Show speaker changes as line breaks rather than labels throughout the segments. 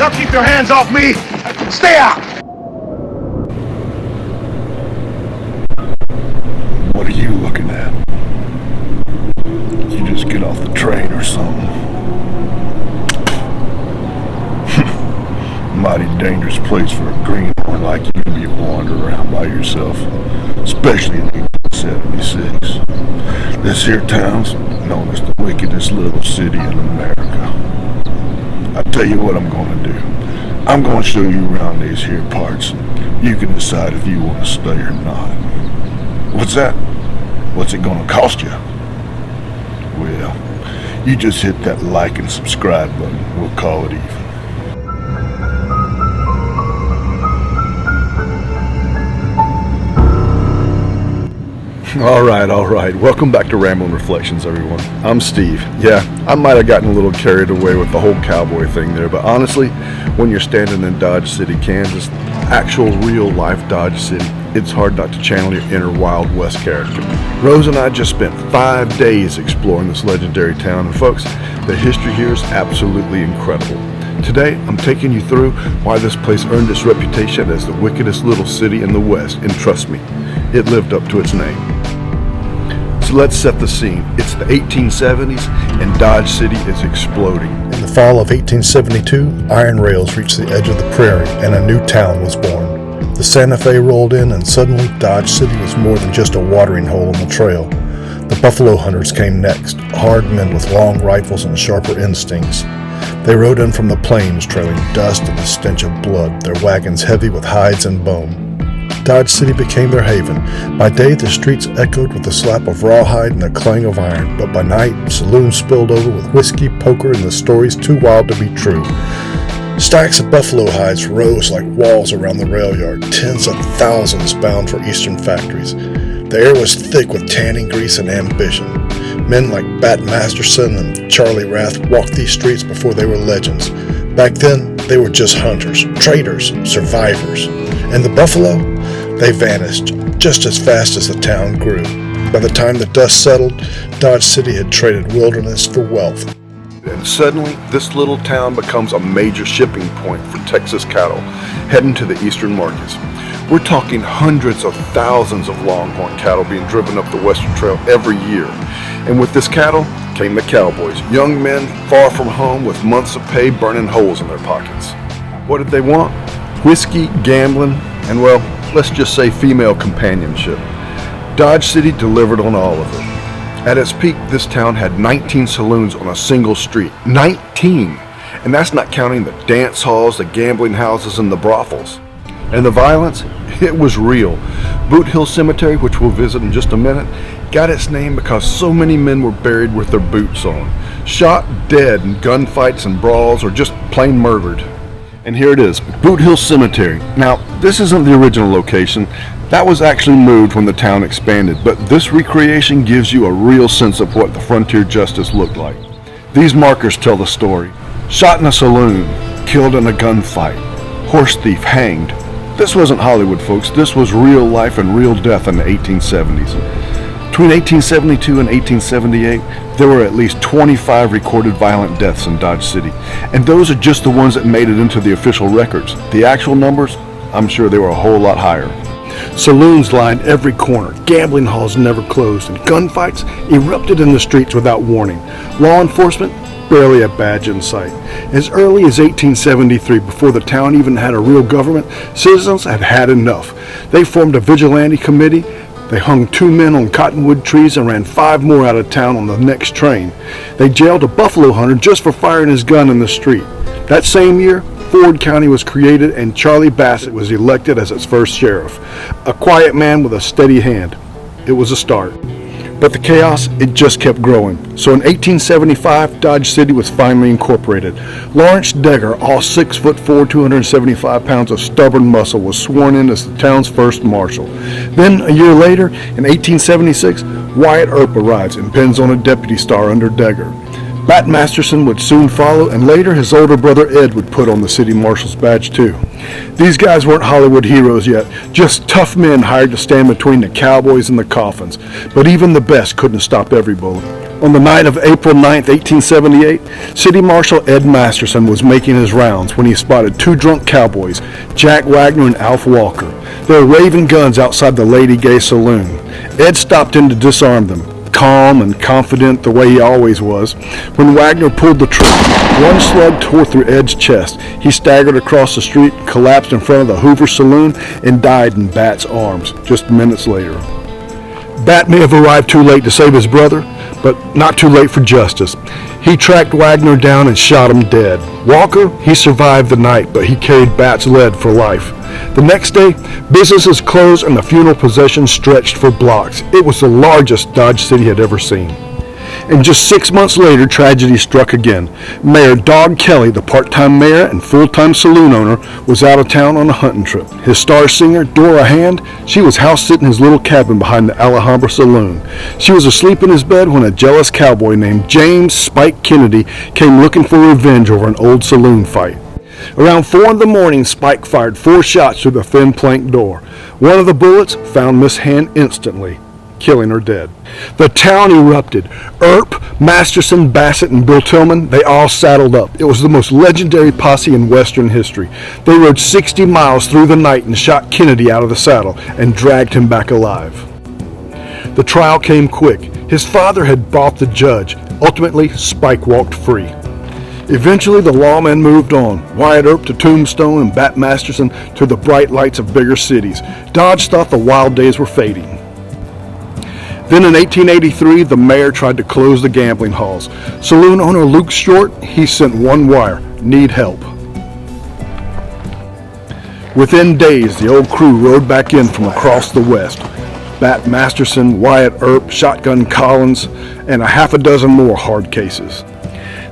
Y'all keep your hands off me! Stay out!
What are you looking at? You just get off the train or something. Mighty dangerous place for a greenhorn like you to be wandering around by yourself, especially in 1876. This here town's known as the wickedest little city in America. I tell you what I'm going to do. I'm going to show you around these here parts, and you can decide if you want to stay or not. What's that? What's it going to cost you? Well, you just hit that like and subscribe button. We'll call it even. All right. Welcome back to Ramblin' Reflections, everyone. I'm Steve. Yeah, I might have gotten a little carried away with the whole cowboy thing there, but honestly, when you're standing in Dodge City, Kansas, actual real-life Dodge City, it's hard not to channel your inner Wild West character. Rose and I just spent 5 days exploring this legendary town, and folks, the history here is absolutely incredible. Today, I'm taking you through why this place earned its reputation as the wickedest little city in the West, and trust me, it lived up to its name. So let's set the scene. It's the 1870s and Dodge City is exploding.
In the fall of 1872, iron rails reached the edge of the prairie and a new town was born. The Santa Fe rolled in and suddenly Dodge City was more than just a watering hole on the trail. The buffalo hunters came next, hard men with long rifles and sharper instincts. They rode in from the plains trailing dust and the stench of blood, their wagons heavy with hides and bone. Dodge City became their haven. By day, the streets echoed with the slap of rawhide and the clang of iron, but by night, saloons spilled over with whiskey, poker, and the stories too wild to be true. Stacks of buffalo hides rose like walls around the rail yard, tens of thousands bound for eastern factories. The air was thick with tanning grease and ambition. Men like Bat Masterson and Charlie Rath walked these streets before they were legends. Back then, they were just hunters, traders, survivors. And the buffalo? They vanished just as fast as the town grew. By the time the dust settled, Dodge City had traded wilderness for wealth.
And suddenly, this little town becomes a major shipping point for Texas cattle, heading to the eastern markets. We're talking hundreds of thousands of longhorn cattle being driven up the Western Trail every year. And with this cattle came the cowboys, young men far from home with months of pay burning holes in their pockets. What did they want? Whiskey, gambling, and well, let's just say female companionship. Dodge City delivered on all of it. At its peak, this town had 19 saloons on a single street. 19! And that's not counting the dance halls, the gambling houses, and the brothels. And the violence? It was real. Boot Hill Cemetery, which we'll visit in just a minute, got its name because so many men were buried with their boots on. Shot dead in gunfights and brawls, or just plain murdered. And here it is, Boot Hill Cemetery. Now, this isn't the original location. That was actually moved when the town expanded, but this recreation gives you a real sense of what the frontier justice looked like. These markers tell the story. Shot in a saloon, killed in a gunfight, horse thief hanged. This wasn't Hollywood, folks. This was real life and real death in the 1870s. Between 1872 and 1878, there were at least 25 recorded violent deaths in Dodge City. And those are just the ones that made it into the official records. The actual numbers, I'm sure they were a whole lot higher. Saloons lined every corner, gambling halls never closed, and gunfights erupted in the streets without warning. Law enforcement, barely a badge in sight. As early as 1873, before the town even had a real government, citizens had had enough. They formed a vigilante committee. They hung 2 men on cottonwood trees and ran 5 more out of town on the next train. They jailed a buffalo hunter just for firing his gun in the street. That same year, Ford County was created and Charlie Bassett was elected as its first sheriff. A quiet man with a steady hand. It was a start. But the chaos, it just kept growing. So in 1875, Dodge City was finally incorporated. Lawrence Degger, all 6'4", 275 pounds of stubborn muscle, was sworn in as the town's first marshal. Then, a year later, in 1876, Wyatt Earp arrives and pins on a deputy star under Degger. Bat Masterson would soon follow, and later his older brother Ed would put on the city marshal's badge too. These guys weren't Hollywood heroes yet, just tough men hired to stand between the cowboys and the coffins. But even the best couldn't stop every bullet.
On the night of April 9th, 1878, City Marshal Ed Masterson was making his rounds when he spotted two drunk cowboys, Jack Wagner and Alf Walker. They were waving guns outside the Lady Gay Saloon. Ed stopped in to disarm them, calm and confident the way he always was. When Wagner pulled the trigger, one slug tore through Ed's chest. He staggered across the street, collapsed in front of the Hoover Saloon, and died in Bat's arms just minutes later. Bat may have arrived too late to save his brother, but not too late for justice. He tracked Wagner down and shot him dead. Walker, he survived the night, but he carried Bat's lead for life. The next day, businesses closed and the funeral procession stretched for blocks. It was the largest Dodge City had ever seen. And just 6 months later, tragedy struck again. Mayor Dog Kelly, the part-time mayor and full-time saloon owner, was out of town on a hunting trip. His star singer, Dora Hand, she was house-sitting in his little cabin behind the Alhambra Saloon. She was asleep in his bed when a jealous cowboy named James Spike Kennedy came looking for revenge over an old saloon fight. Around 4 in the morning, Spike fired 4 shots through the thin plank door. One of the bullets found Miss Hand instantly, killing her dead. The town erupted. Earp, Masterson, Bassett, and Bill Tillman, they all saddled up. It was the most legendary posse in Western history. They rode 60 miles through the night and shot Kennedy out of the saddle and dragged him back alive. The trial came quick. His father had bought the judge. Ultimately, Spike walked free. Eventually, the lawmen moved on, Wyatt Earp to Tombstone and Bat Masterson to the bright lights of bigger cities. Dodge thought the wild days were fading. Then in 1883, the mayor tried to close the gambling halls. Saloon owner Luke Short, he sent one wire, need help. Within days, the old crew rode back in from across the west. Bat Masterson, Wyatt Earp, Shotgun Collins, and a half a dozen more hard cases.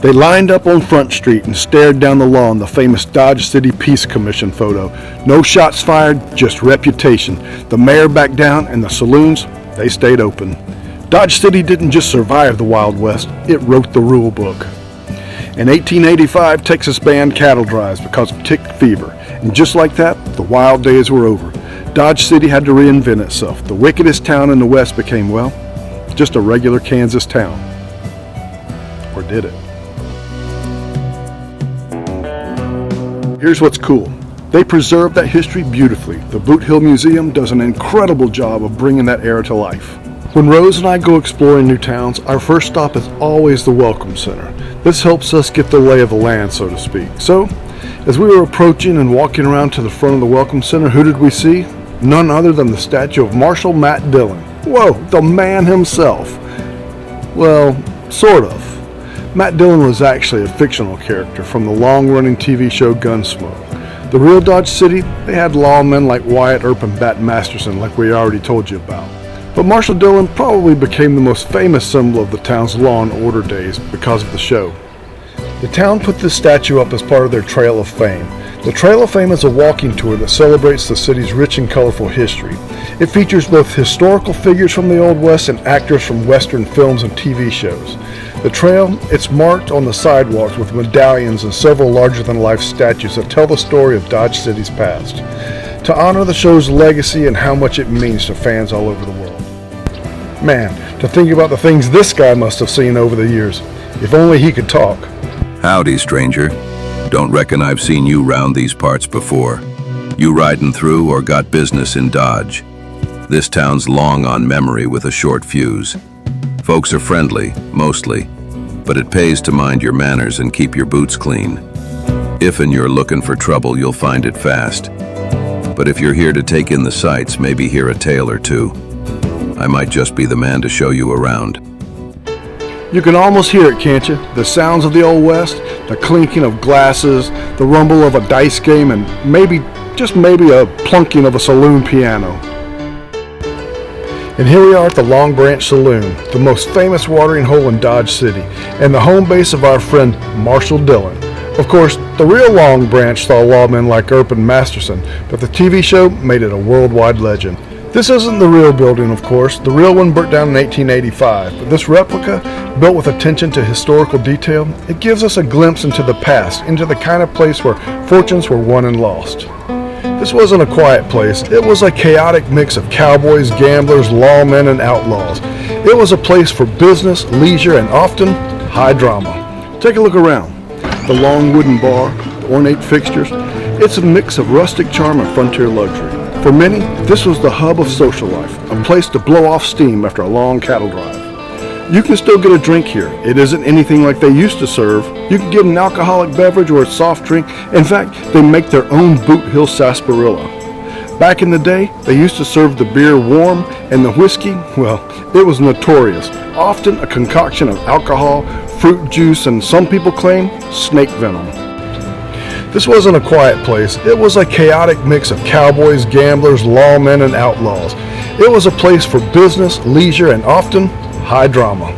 They lined up on Front Street and stared down the lawn the famous Dodge City Peace Commission photo. No shots fired, just reputation. The mayor backed down and the saloons, they stayed open. Dodge City didn't just survive the Wild West, it wrote the rule book. In 1885, Texas banned cattle drives because of tick fever. And just like that, the wild days were over. Dodge City had to reinvent itself. The wickedest town in the West became, well, just a regular Kansas town. Or did it? Here's what's cool. They preserve that history beautifully. The Boot Hill Museum does an incredible job of bringing that era to life. When Rose and I go exploring new towns, our first stop is always the Welcome Center. This helps us get the lay of the land, so to speak. So, as we were approaching and walking around to the front of the Welcome Center, who did we see? None other than the statue of Marshal Matt Dillon. Whoa, the man himself. Well, sort of. Matt Dillon was actually a fictional character from the long-running TV show Gunsmoke. The real Dodge City, they had lawmen like Wyatt Earp and Bat Masterson, like we already told you about. But Marshal Dillon probably became the most famous symbol of the town's law and order days because of the show. The town put this statue up as part of their Trail of Fame. The Trail of Fame is a walking tour that celebrates the city's rich and colorful history. It features both historical figures from the Old West and actors from Western films and TV shows. The trail, it's marked on the sidewalks with medallions and several larger-than-life statues that tell the story of Dodge City's past, to honor the show's legacy and how much it means to fans all over the world. Man, to think about the things this guy must have seen over the years. If only he could talk.
Howdy, stranger. Don't reckon I've seen you round these parts before. You riding through or got business in Dodge? This town's long on memory with a short fuse. Folks are friendly, mostly, but it pays to mind your manners and keep your boots clean. If and you're looking for trouble, you'll find it fast. But if you're here to take in the sights, maybe hear a tale or two, I might just be the man to show you around.
You can almost hear it, can't you? The sounds of the Old West, the clinking of glasses, the rumble of a dice game, and maybe, just maybe, a plunking of a saloon piano. And here we are at the Long Branch Saloon, the most famous watering hole in Dodge City, and the home base of our friend Marshal Dillon. Of course, the real Long Branch saw lawmen like Earp and Masterson, but the TV show made it a worldwide legend. This isn't the real building, of course. The real one burnt down in 1885, but this replica, built with attention to historical detail, it gives us a glimpse into the past, into the kind of place where fortunes were won and lost. This wasn't a quiet place. It was a chaotic mix of cowboys, gamblers, lawmen, and outlaws. It was a place for business, leisure, and often high drama. Take a look around. The long wooden bar, the ornate fixtures. It's a mix of rustic charm and frontier luxury. For many, this was the hub of social life, a place to blow off steam after a long cattle drive. You can still get a drink here. It isn't anything like they used to serve. You can get an alcoholic beverage or a soft drink. In fact, they make their own Boot Hill sarsaparilla. Back in the day, they used to serve the beer warm, and the whiskey, well, it was notorious. Often a concoction of alcohol, fruit juice, and some people claim snake venom. This wasn't a quiet place. It was a chaotic mix of cowboys, gamblers, lawmen, and outlaws. It was a place for business, leisure, and often high drama.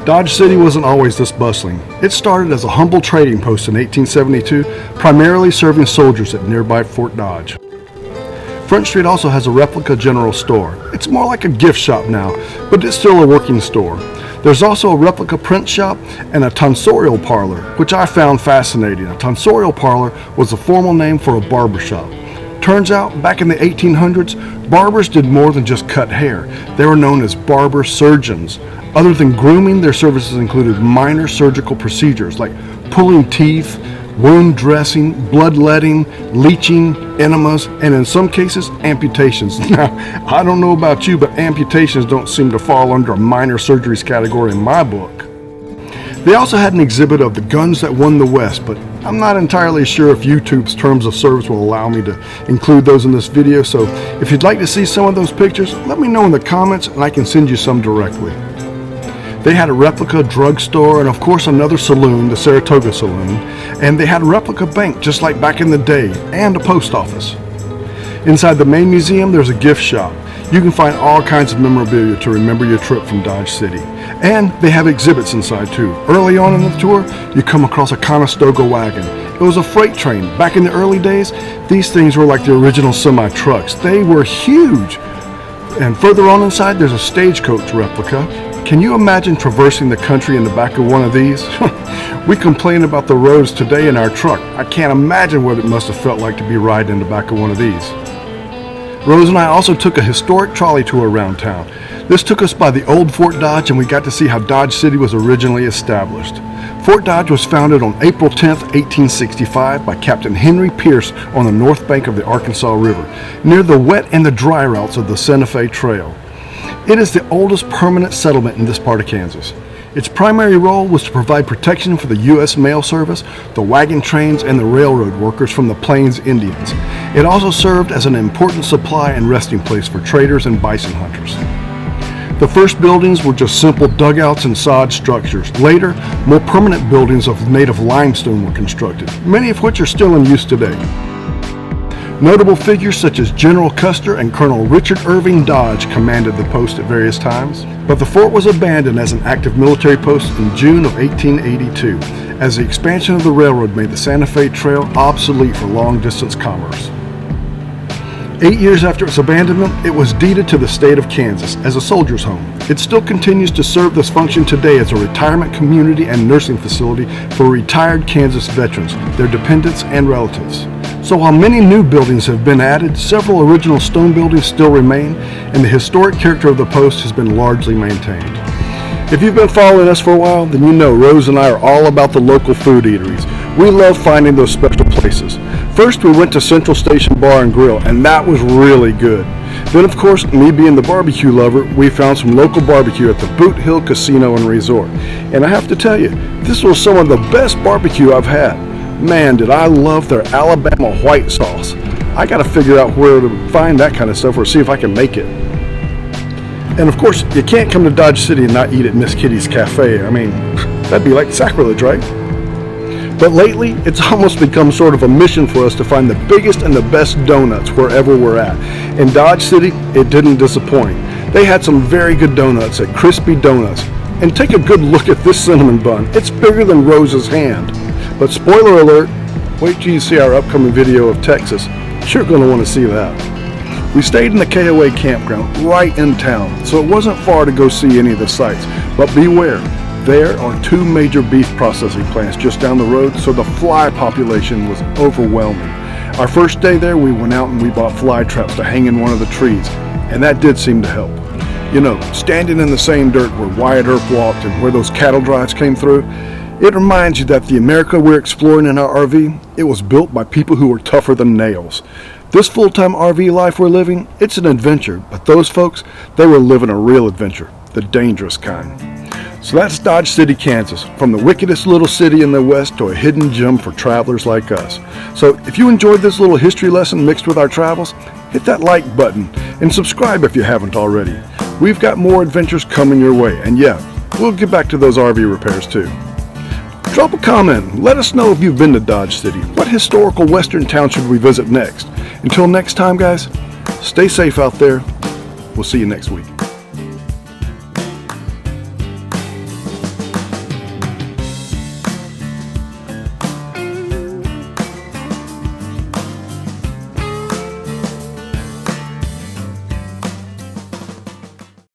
Dodge City wasn't always this bustling. It started as a humble trading post in 1872, primarily serving soldiers at nearby Fort Dodge. Front Street also has a replica general store. It's more like a gift shop now, but it's still a working store. There's also a replica print shop and a tonsorial parlor, which I found fascinating. A tonsorial parlor was the formal name for a barber shop. Turns out, back in the 1800s, barbers did more than just cut hair. They were known as barber surgeons. Other than grooming, their services included minor surgical procedures like pulling teeth, wound dressing, bloodletting, leeching, enemas, and in some cases, amputations. Now, I don't know about you, but amputations don't seem to fall under a minor surgeries category in my book. They also had an exhibit of the guns that won the West, but I'm not entirely sure if YouTube's terms of service will allow me to include those in this video, so if you'd like to see some of those pictures, let me know in the comments and I can send you some directly. They had a replica drugstore and of course another saloon, the Saratoga Saloon, and they had a replica bank just like back in the day, and a post office. Inside the main museum there's a gift shop. You can find all kinds of memorabilia to remember your trip from Dodge City. And they have exhibits inside too. Early on in the tour, you come across a Conestoga wagon. It was a freight train. Back in the early days, these things were like the original semi-trucks. They were huge. And further on inside, there's a stagecoach replica. Can you imagine traversing the country in the back of one of these? We complain about the roads today in our truck. I can't imagine what it must have felt like to be riding in the back of one of these. Rose and I also took a historic trolley tour around town. This took us by the old Fort Dodge and we got to see how Dodge City was originally established. Fort Dodge was founded on April 10, 1865 by Captain Henry Pierce on the north bank of the Arkansas River, near the wet and the dry routes of the Santa Fe Trail. It is the oldest permanent settlement in this part of Kansas. Its primary role was to provide protection for the U.S. Mail Service, the wagon trains, and the railroad workers from the Plains Indians. It also served as an important supply and resting place for traders and bison hunters. The first buildings were just simple dugouts and sod structures. Later, more permanent buildings of native limestone were constructed, many of which are still in use today. Notable figures such as General Custer and Colonel Richard Irving Dodge commanded the post at various times, but the fort was abandoned as an active military post in June of 1882, as the expansion of the railroad made the Santa Fe Trail obsolete for long-distance commerce. 8 years after its abandonment, it was deeded to the state of Kansas as a soldier's home. It still continues to serve this function today as a retirement community and nursing facility for retired Kansas veterans, their dependents, and relatives. So while many new buildings have been added, several original stone buildings still remain, and the historic character of the post has been largely maintained. If you've been following us for a while, then you know Rose and I are all about the local food eateries. We love finding those special places. First, we went to Central Station Bar and Grill, and that was really good. Then, of course, me being the barbecue lover, we found some local barbecue at the Boot Hill Casino and Resort. And I have to tell you, this was some of the best barbecue I've had. Man, did I love their Alabama white sauce. I got to figure out where to find that kind of stuff or see if I can make it. And of course, you can't come to Dodge City and not eat at Miss Kitty's Cafe. I mean, that'd be like sacrilege, right? But lately, it's almost become sort of a mission for us to find the biggest and the best donuts wherever we're at. In Dodge City, it didn't disappoint. They had some very good donuts at Crispy Donuts. And take a good look at this cinnamon bun. It's bigger than Rose's hand. But spoiler alert, wait till you see our upcoming video of Texas. You're going to want to see that. We stayed in the KOA campground right in town, so it wasn't far to go see any of the sites. But beware, there are 2 major beef processing plants just down the road, so the fly population was overwhelming.
Our first day there, we went out and we bought fly traps to hang in one of the trees, and that did seem to help. You know, standing in the same dirt where Wyatt Earp walked and where those cattle drives came through, it reminds you that the America we're exploring in our RV, it was built by people who were tougher than nails. This full-time RV life we're living, it's an adventure, but those folks, they were living a real adventure, the dangerous kind. So that's Dodge City, Kansas, from the wickedest little city in the West to a hidden gem for travelers like us. So if you enjoyed this little history lesson mixed with our travels, hit that like button and subscribe if you haven't already. We've got more adventures coming your way, and yeah, we'll get back to those RV repairs too. Drop a comment. Let us know if you've been to Dodge City. What historical western town should we visit next? Until next time, guys, stay safe out there. We'll see you next week.